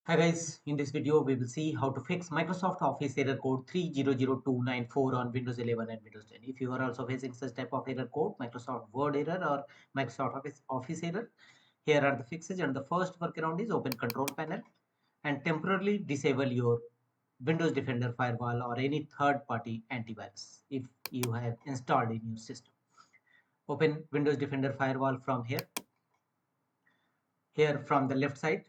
Hi guys, in this video we will see how to fix Microsoft Office error code 300294 on Windows 11 and Windows 10. If you are also facing such type of error code, Microsoft Word error or Microsoft Office error, here are the fixes. And the first workaround is open Control Panel and temporarily disable your Windows Defender Firewall or any third-party antivirus if you have installed in your system. Open Windows Defender Firewall from here. Here from the left side,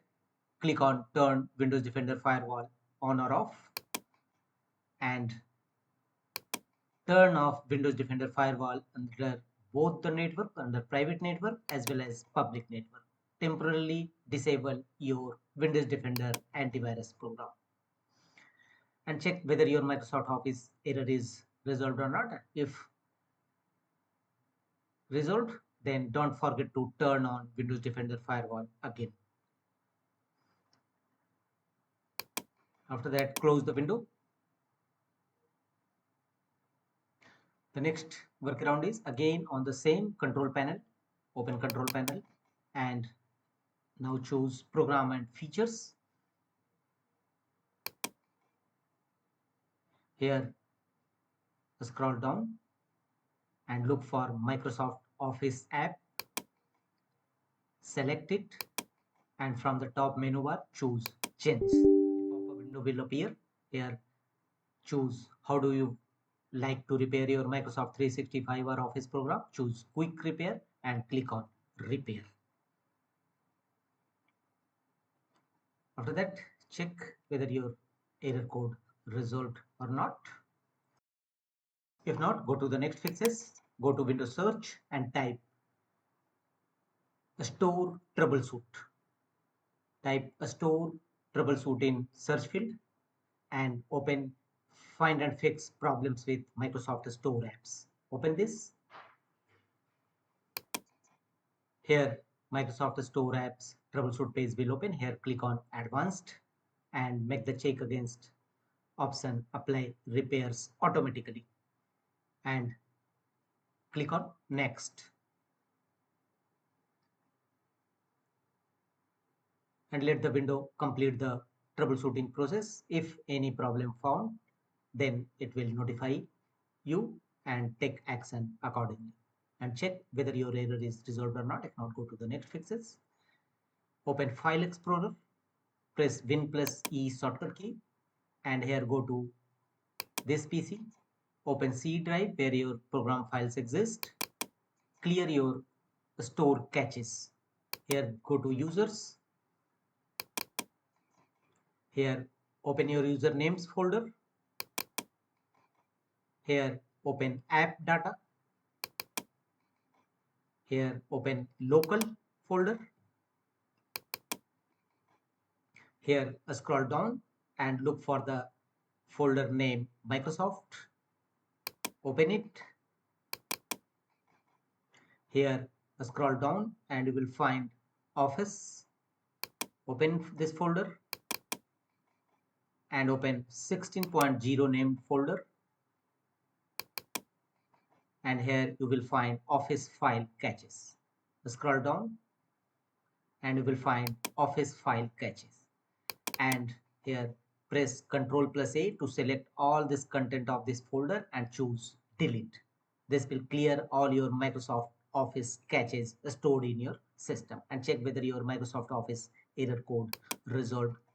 click on Turn Windows Defender Firewall on or off and turn off Windows Defender Firewall under both the network, under private network as well as public network. Temporarily disable your Windows Defender antivirus program and check whether your Microsoft Office error is resolved or not. If resolved, then don't forget to turn on Windows Defender Firewall again. After that, close the window. The next workaround is again on the same control panel, open control panel and now choose program and features. Here scroll down and look for Microsoft Office app, select it and from the top menu bar choose change. A pop-up window will appear. Here choose how do you like to repair your Microsoft 365 or Office program. Choose quick repair and click on repair. After that, check whether your error code resolved or not. If not, go to the next fixes, go to Windows Search and type store troubleshoot. Type store troubleshoot in search field and open find and fix problems with Microsoft Store apps. Open this. Here Microsoft Store apps troubleshoot page will open. Here click on advanced and make the check against option apply repairs automatically and click on next and let the window complete the troubleshooting process. If any problem found, then it will notify you and take action accordingly and check whether your error is resolved or not. If not, go to the next fixes. Open File Explorer, press Win plus E shortcut key and here go to this PC. Open C drive where your program files exist. Clear your store caches. Here go to users. Here open your usernames folder. Here open app data. Here open local folder. Here scroll down and look for the folder name Microsoft. Open it. Here scroll down and you will find Office. Open this folder and open 16.0 named folder and here you will find Office file caches. Scroll down and you will find Office file caches and here press Ctrl plus A to select all this content of this folder and choose delete. This will clear all your Microsoft Office caches stored in your system and check whether your Microsoft Office error code resolved